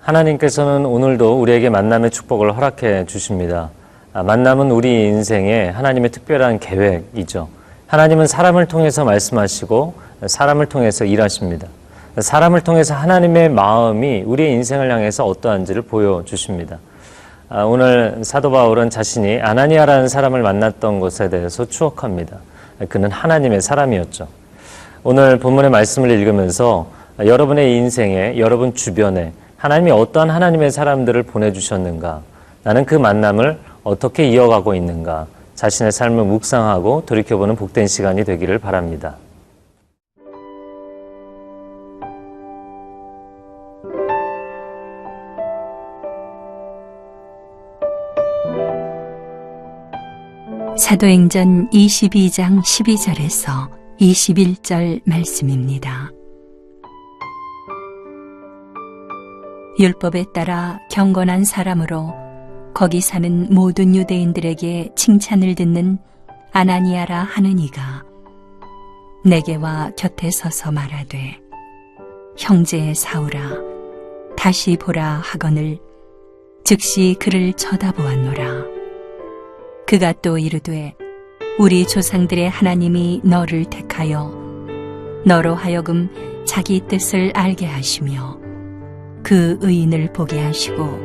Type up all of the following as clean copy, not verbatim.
하나님께서는 오늘도 우리에게 만남의 축복을 허락해 주십니다. 만남은 우리 인생에 하나님의 특별한 계획이죠. 하나님은 사람을 통해서 말씀하시고 사람을 통해서 일하십니다. 사람을 통해서 하나님의 마음이 우리의 인생을 향해서 어떠한지를 보여주십니다. 오늘 사도 바울은 자신이 아나니아라는 사람을 만났던 것에 대해서 추억합니다. 그는 하나님의 사람이었죠. 오늘 본문의 말씀을 읽으면서 여러분의 인생에, 여러분 주변에 하나님이 어떠한 하나님의 사람들을 보내주셨는가, 나는 그 만남을 어떻게 이어가고 있는가, 자신의 삶을 묵상하고 돌이켜보는 복된 시간이 되기를 바랍니다. 사도행전 22장 12절에서 21절 말씀입니다. 율법에 따라 경건한 사람으로 거기 사는 모든 유대인들에게 칭찬을 듣는 아나니아라 하는 이가 내게와 곁에 서서 말하되 형제 사울아 다시 보라 하거늘 즉시 그를 쳐다보았노라. 그가 또 이르되 우리 조상들의 하나님이 너를 택하여 너로 하여금 자기 뜻을 알게 하시며 그 의인을 보게 하시고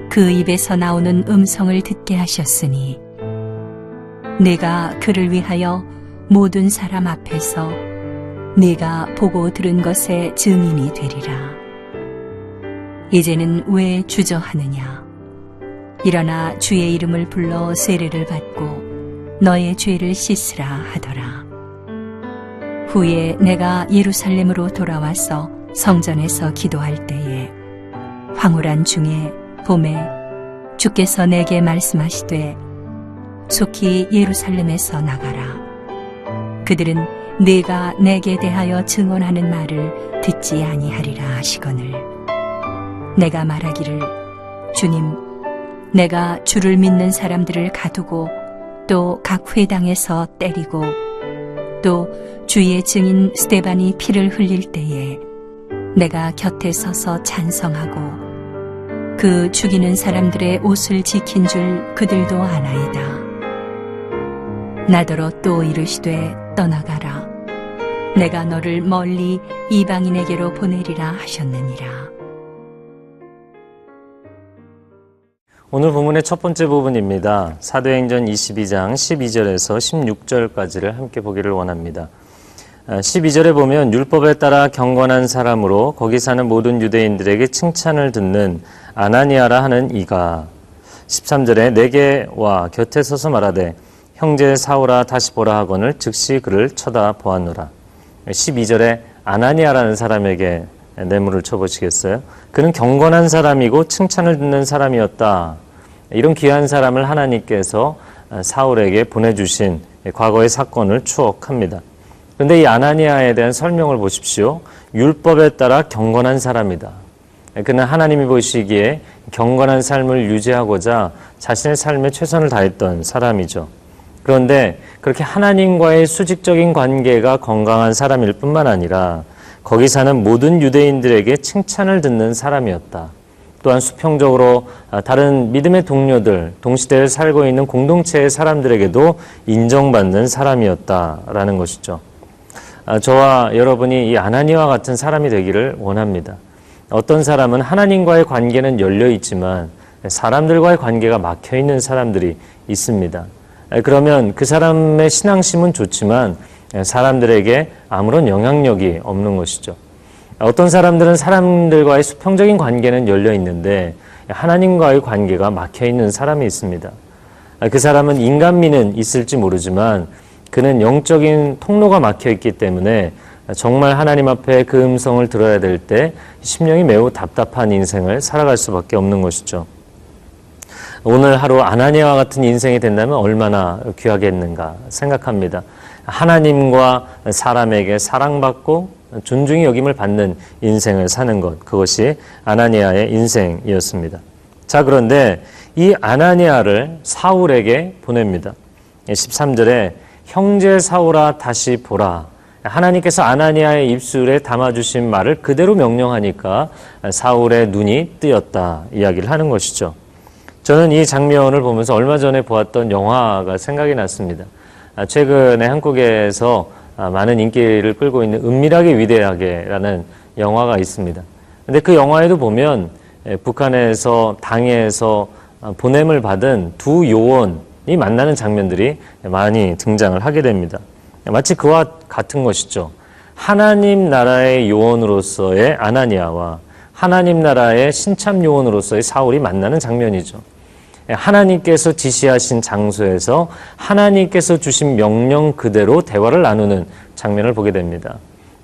그 입에서 나오는 음성을 듣게 하셨으니 내가 그를 위하여 모든 사람 앞에서 네가 보고 들은 것의 증인이 되리라. 이제는 왜 주저하느냐? 일어나 주의 이름을 불러 세례를 받고 너의 죄를 씻으라 하더라. 후에 내가 예루살렘으로 돌아와서 성전에서 기도할 때에 황홀한 중에 봄에 주께서 내게 말씀하시되 속히 예루살렘에서 나가라. 그들은 네가 내게 대하여 증언하는 말을 듣지 아니하리라 하시거늘 내가 말하기를 주님 내가 주를 믿는 사람들을 가두고 또 각 회당에서 때리고 또 주의 증인 스데반이 피를 흘릴 때에 내가 곁에 서서 찬성하고 그 죽이는 사람들의 옷을 지킨 줄 그들도 아나이다. 나더러 또 이르시되 떠나가라. 내가 너를 멀리 이방인에게로 보내리라 하셨느니라. 오늘 본문의 첫 번째 부분입니다. 사도행전 22장 12절에서 16절까지를 함께 보기를 원합니다. 12절에 보면 율법에 따라 경건한 사람으로 거기 사는 모든 유대인들에게 칭찬을 듣는 아나니아라 하는 이가 13절에 내게 와 곁에 서서 말하되 형제 사울아 다시 보라 하거늘 즉시 그를 쳐다보았노라. 12절에 아나니아라는 사람에게 내물을 쳐보시겠어요? 그는 경건한 사람이고 칭찬을 듣는 사람이었다. 이런 귀한 사람을 하나님께서 사울에게 보내주신 과거의 사건을 추억합니다. 그런데 이 아나니아에 대한 설명을 보십시오. 율법에 따라 경건한 사람이다. 그는 하나님이 보시기에 경건한 삶을 유지하고자 자신의 삶에 최선을 다했던 사람이죠. 그런데 그렇게 하나님과의 수직적인 관계가 건강한 사람일 뿐만 아니라 거기 사는 모든 유대인들에게 칭찬을 듣는 사람이었다. 또한 수평적으로 다른 믿음의 동료들, 동시대에 살고 있는 공동체의 사람들에게도 인정받는 사람이었다라는 것이죠. 저와 여러분이 이 아나니아와 같은 사람이 되기를 원합니다. 어떤 사람은 하나님과의 관계는 열려 있지만 사람들과의 관계가 막혀 있는 사람들이 있습니다. 그러면 그 사람의 신앙심은 좋지만 사람들에게 아무런 영향력이 없는 것이죠. 어떤 사람들은 사람들과의 수평적인 관계는 열려 있는데 하나님과의 관계가 막혀 있는 사람이 있습니다. 그 사람은 인간미는 있을지 모르지만 그는 영적인 통로가 막혀 있기 때문에 정말 하나님 앞에 그 음성을 들어야 될 때 심령이 매우 답답한 인생을 살아갈 수밖에 없는 것이죠. 오늘 하루 아나니아와 같은 인생이 된다면 얼마나 귀하겠는가 생각합니다. 하나님과 사람에게 사랑받고 존중이 여김을 받는 인생을 사는 것, 그것이 아나니아의 인생이었습니다. 자, 그런데 이 아나니아를 사울에게 보냅니다. 13절에 형제 사울아 다시 보라. 하나님께서 아나니아의 입술에 담아주신 말을 그대로 명령하니까 사울의 눈이 뜨였다 이야기를 하는 것이죠. 저는 이 장면을 보면서 얼마 전에 보았던 영화가 생각이 났습니다. 최근에 한국에서 많은 인기를 끌고 있는 은밀하게 위대하게라는 영화가 있습니다. 근데 그 영화에도 보면 북한에서 당에서 보냄을 받은 두 요원이 만나는 장면들이 많이 등장을 하게 됩니다. 마치 그와 같은 것이죠. 하나님 나라의 요원으로서의 아나니아와 하나님 나라의 신참 요원으로서의 사울이 만나는 장면이죠. 하나님께서 지시하신 장소에서 하나님께서 주신 명령 그대로 대화를 나누는 장면을 보게 됩니다.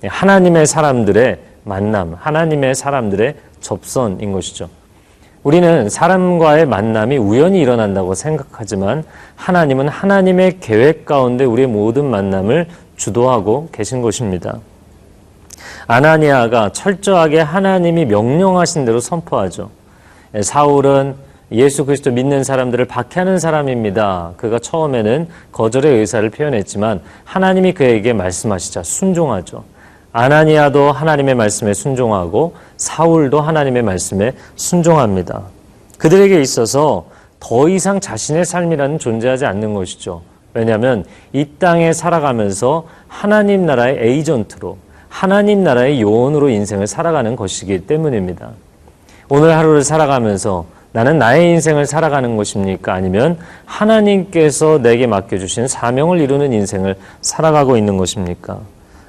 하나님의 사람들의 만남, 하나님의 사람들의 접선인 것이죠. 우리는 사람과의 만남이 우연히 일어난다고 생각하지만 하나님은 하나님의 계획 가운데 우리의 모든 만남을 주도하고 계신 것입니다. 아나니아가 철저하게 하나님이 명령하신 대로 선포하죠. 사울은 예수 그리스도 믿는 사람들을 박해하는 사람입니다. 그가 처음에는 거절의 의사를 표현했지만 하나님이 그에게 말씀하시자 순종하죠. 아나니아도 하나님의 말씀에 순종하고 사울도 하나님의 말씀에 순종합니다. 그들에게 있어서 더 이상 자신의 삶이라는 존재하지 않는 것이죠. 왜냐하면 이 땅에 살아가면서 하나님 나라의 에이전트로 하나님 나라의 요원으로 인생을 살아가는 것이기 때문입니다. 오늘 하루를 살아가면서 나는 나의 인생을 살아가는 것입니까? 아니면 하나님께서 내게 맡겨주신 사명을 이루는 인생을 살아가고 있는 것입니까?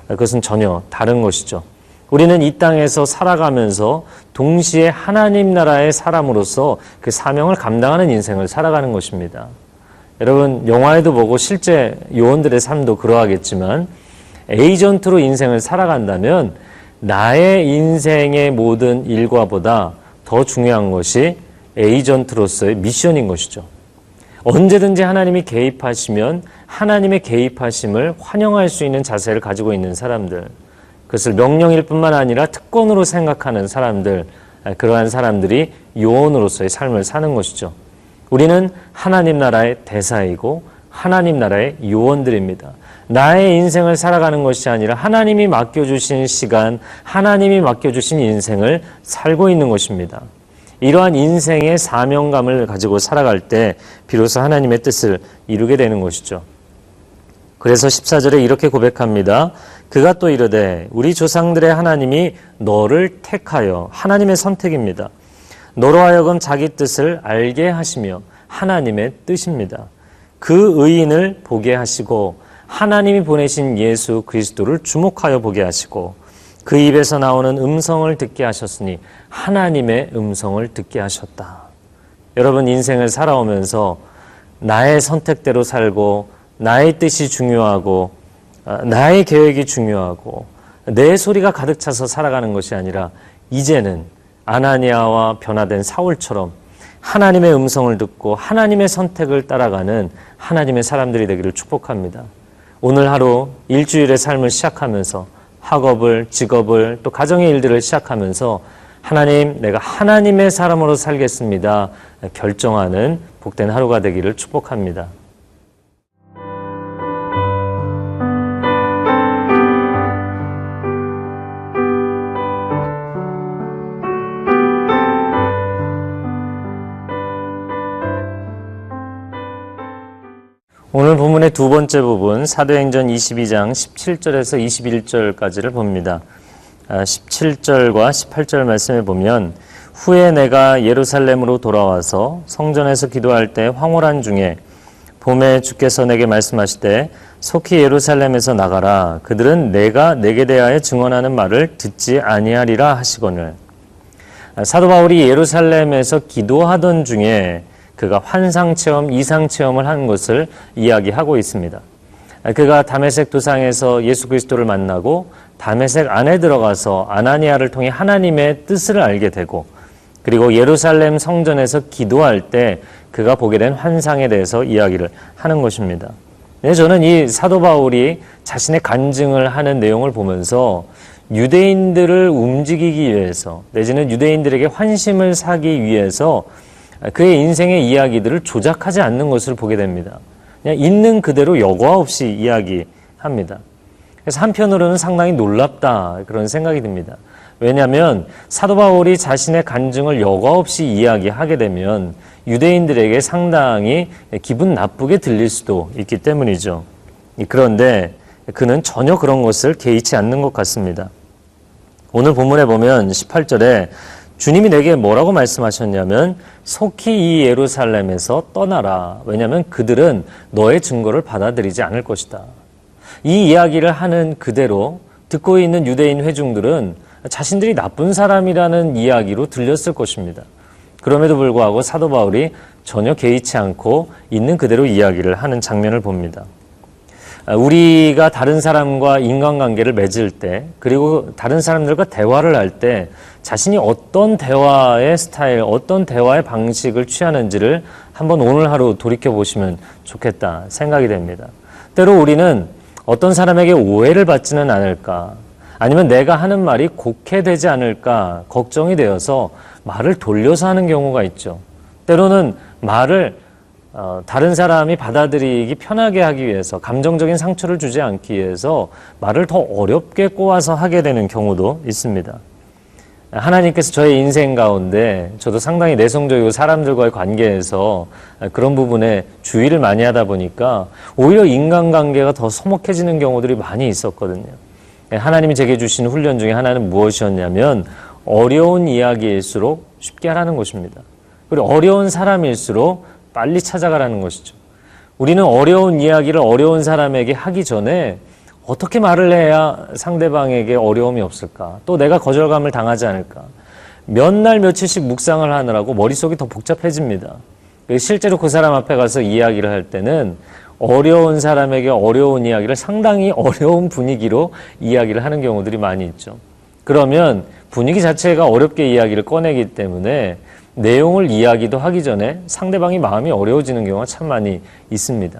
그것은 전혀 다른 것이죠. 우리는 이 땅에서 살아가면서 동시에 하나님 나라의 사람으로서 그 사명을 감당하는 인생을 살아가는 것입니다. 여러분, 영화에도 보고 실제 요원들의 삶도 그러하겠지만 에이전트로 인생을 살아간다면 나의 인생의 모든 일과보다 더 중요한 것이 에이전트로서의 미션인 것이죠. 언제든지 하나님이 개입하시면 하나님의 개입하심을 환영할 수 있는 자세를 가지고 있는 사람들, 그것을 명령일 뿐만 아니라 특권으로 생각하는 사람들, 그러한 사람들이 요원으로서의 삶을 사는 것이죠. 우리는 하나님 나라의 대사이고 하나님 나라의 요원들입니다. 나의 인생을 살아가는 것이 아니라 하나님이 맡겨주신 시간, 하나님이 맡겨주신 인생을 살고 있는 것입니다. 이러한 인생의 사명감을 가지고 살아갈 때 비로소 하나님의 뜻을 이루게 되는 것이죠. 그래서 14절에 이렇게 고백합니다. 그가 또 이르되 우리 조상들의 하나님이 너를 택하여, 하나님의 선택입니다. 너로 하여금 자기 뜻을 알게 하시며 하나님의 뜻입니다. 그 의인을 보게 하시고 하나님이 보내신 예수 그리스도를 주목하여 보게 하시고 그 입에서 나오는 음성을 듣게 하셨으니 하나님의 음성을 듣게 하셨다. 여러분, 인생을 살아오면서 나의 선택대로 살고 나의 뜻이 중요하고 나의 계획이 중요하고 내 소리가 가득 차서 살아가는 것이 아니라 이제는 아나니아와 변화된 사울처럼 하나님의 음성을 듣고 하나님의 선택을 따라가는 하나님의 사람들이 되기를 축복합니다. 오늘 하루 일주일의 삶을 시작하면서 학업을, 직업을, 또 가정의 일들을 시작하면서 하나님, 내가 하나님의 사람으로 살겠습니다. 결정하는 복된 하루가 되기를 축복합니다. 오늘 본문의 두 번째 부분 사도행전 22장 17절에서 21절까지를 봅니다. 17절과 18절 말씀에 보면 후에 내가 예루살렘으로 돌아와서 성전에서 기도할 때 황홀한 중에 봄에 주께서 내게 말씀하시되 속히 예루살렘에서 나가라. 그들은 내가 내게 대하여 증언하는 말을 듣지 아니하리라 하시거늘. 사도 바울이 예루살렘에서 기도하던 중에 그가 환상체험, 이상체험을 한 것을 이야기하고 있습니다. 그가 다메섹 도상에서 예수 그리스도를 만나고 다메섹 안에 들어가서 아나니아를 통해 하나님의 뜻을 알게 되고 그리고 예루살렘 성전에서 기도할 때 그가 보게 된 환상에 대해서 이야기를 하는 것입니다. 저는 이 사도 바울이 자신의 간증을 하는 내용을 보면서 유대인들을 움직이기 위해서 내지는 유대인들에게 환심을 사기 위해서 그의 인생의 이야기들을 조작하지 않는 것을 보게 됩니다. 그냥 있는 그대로 여과 없이 이야기합니다. 그래서 한편으로는 상당히 놀랍다 그런 생각이 듭니다. 왜냐하면 사도 바울이 자신의 간증을 여과 없이 이야기하게 되면 유대인들에게 상당히 기분 나쁘게 들릴 수도 있기 때문이죠. 그런데 그는 전혀 그런 것을 개의치 않는 것 같습니다. 오늘 본문에 보면 18절에 주님이 내게 뭐라고 말씀하셨냐면 속히 이 예루살렘에서 떠나라. 왜냐하면 그들은 너의 증거를 받아들이지 않을 것이다. 이 이야기를 하는 그대로 듣고 있는 유대인 회중들은 자신들이 나쁜 사람이라는 이야기로 들렸을 것입니다. 그럼에도 불구하고 사도 바울이 전혀 개의치 않고 있는 그대로 이야기를 하는 장면을 봅니다. 우리가 다른 사람과 인간관계를 맺을 때, 그리고 다른 사람들과 대화를 할 때 자신이 어떤 대화의 스타일, 어떤 대화의 방식을 취하는지를 한번 오늘 하루 돌이켜보시면 좋겠다 생각이 됩니다. 때로 우리는 어떤 사람에게 오해를 받지는 않을까, 아니면 내가 하는 말이 곡해되지 않을까 걱정이 되어서 말을 돌려서 하는 경우가 있죠. 때로는 말을 다른 사람이 받아들이기 편하게 하기 위해서, 감정적인 상처를 주지 않기 위해서 말을 더 어렵게 꼬아서 하게 되는 경우도 있습니다. 하나님께서 저의 인생 가운데 저도 상당히 내성적이고 사람들과의 관계에서 그런 부분에 주의를 많이 하다 보니까 오히려 인간관계가 더 서먹해지는 경우들이 많이 있었거든요. 하나님이 제게 주신 훈련 중에 하나는 무엇이었냐면 어려운 이야기일수록 쉽게 하라는 것입니다. 그리고 어려운 사람일수록 빨리 찾아가라는 것이죠. 우리는 어려운 이야기를 어려운 사람에게 하기 전에 어떻게 말을 해야 상대방에게 어려움이 없을까? 또 내가 거절감을 당하지 않을까? 몇 날 며칠씩 묵상을 하느라고 머릿속이 더 복잡해집니다. 실제로 그 사람 앞에 가서 이야기를 할 때는 어려운 사람에게 어려운 이야기를 상당히 어려운 분위기로 이야기를 하는 경우들이 많이 있죠. 그러면 분위기 자체가 어렵게 이야기를 꺼내기 때문에 내용을 이야기도 하기 전에 상대방이 마음이 어려워지는 경우가 참 많이 있습니다.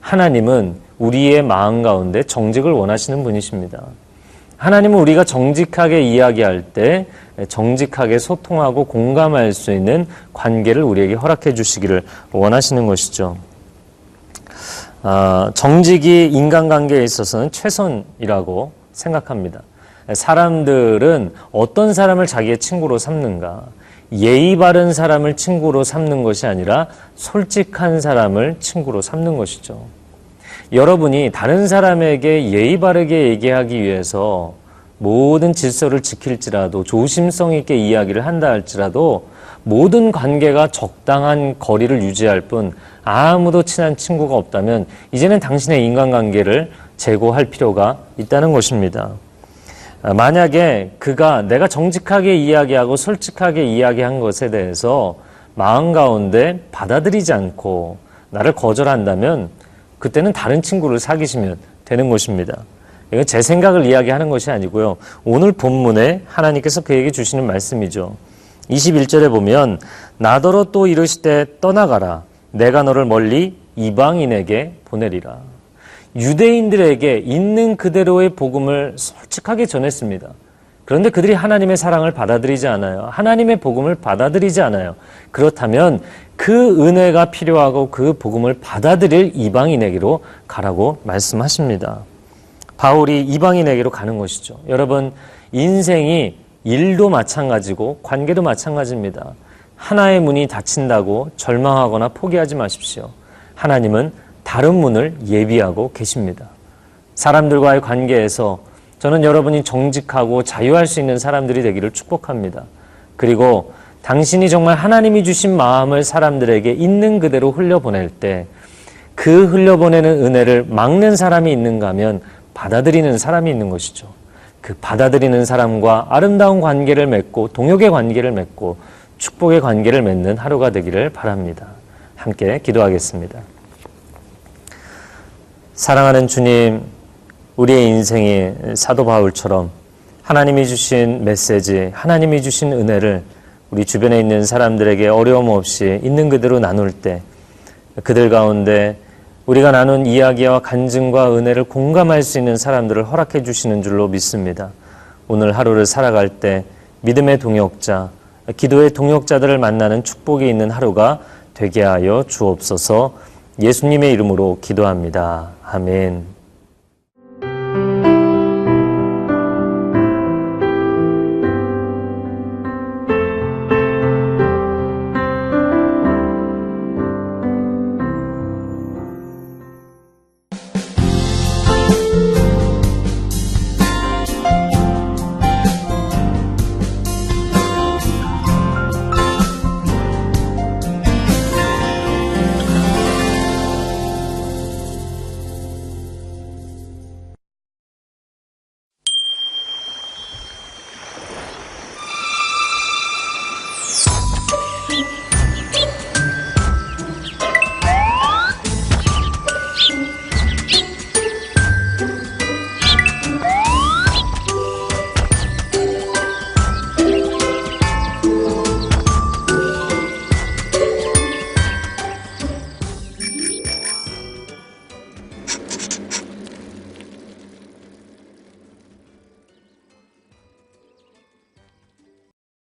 하나님은 우리의 마음 가운데 정직을 원하시는 분이십니다. 하나님은 우리가 정직하게 이야기할 때 정직하게 소통하고 공감할 수 있는 관계를 우리에게 허락해 주시기를 원하시는 것이죠. 정직이 인간관계에 있어서는 최선이라고 생각합니다. 사람들은 어떤 사람을 자기의 친구로 삼는가? 예의 바른 사람을 친구로 삼는 것이 아니라 솔직한 사람을 친구로 삼는 것이죠. 여러분이 다른 사람에게 예의 바르게 얘기하기 위해서 모든 질서를 지킬지라도 조심성 있게 이야기를 한다 할지라도 모든 관계가 적당한 거리를 유지할 뿐 아무도 친한 친구가 없다면 이제는 당신의 인간관계를 재고할 필요가 있다는 것입니다. 만약에 그가 내가 정직하게 이야기하고 솔직하게 이야기한 것에 대해서 마음 가운데 받아들이지 않고 나를 거절한다면 그때는 다른 친구를 사귀시면 되는 것입니다. 이건 제 생각을 이야기하는 것이 아니고요. 오늘 본문에 하나님께서 그에게 주시는 말씀이죠. 21절에 보면 나더러 또 이르시되 떠나가라. 내가 너를 멀리 이방인에게 보내리라. 유대인들에게 있는 그대로의 복음을 솔직하게 전했습니다. 그런데 그들이 하나님의 사랑을 받아들이지 않아요. 하나님의 복음을 받아들이지 않아요. 그렇다면 그 은혜가 필요하고 그 복음을 받아들일 이방인에게로 가라고 말씀하십니다. 바울이 이방인에게로 가는 것이죠. 여러분, 인생이 일도 마찬가지고 관계도 마찬가지입니다. 하나의 문이 닫힌다고 절망하거나 포기하지 마십시오. 하나님은 다른 문을 예비하고 계십니다. 사람들과의 관계에서 저는 여러분이 정직하고 자유할 수 있는 사람들이 되기를 축복합니다. 그리고 당신이 정말 하나님이 주신 마음을 사람들에게 있는 그대로 흘려보낼 때 그 흘려보내는 은혜를 막는 사람이 있는가 하면 받아들이는 사람이 있는 것이죠. 그 받아들이는 사람과 아름다운 관계를 맺고 동역의 관계를 맺고 축복의 관계를 맺는 하루가 되기를 바랍니다. 함께 기도하겠습니다. 사랑하는 주님, 우리의 인생이 사도 바울처럼 하나님이 주신 메시지, 하나님이 주신 은혜를 우리 주변에 있는 사람들에게 어려움 없이 있는 그대로 나눌 때 그들 가운데 우리가 나눈 이야기와 간증과 은혜를 공감할 수 있는 사람들을 허락해 주시는 줄로 믿습니다. 오늘 하루를 살아갈 때 믿음의 동역자, 기도의 동역자들을 만나는 축복이 있는 하루가 되게 하여 주옵소서. 예수님의 이름으로 기도합니다. 아멘.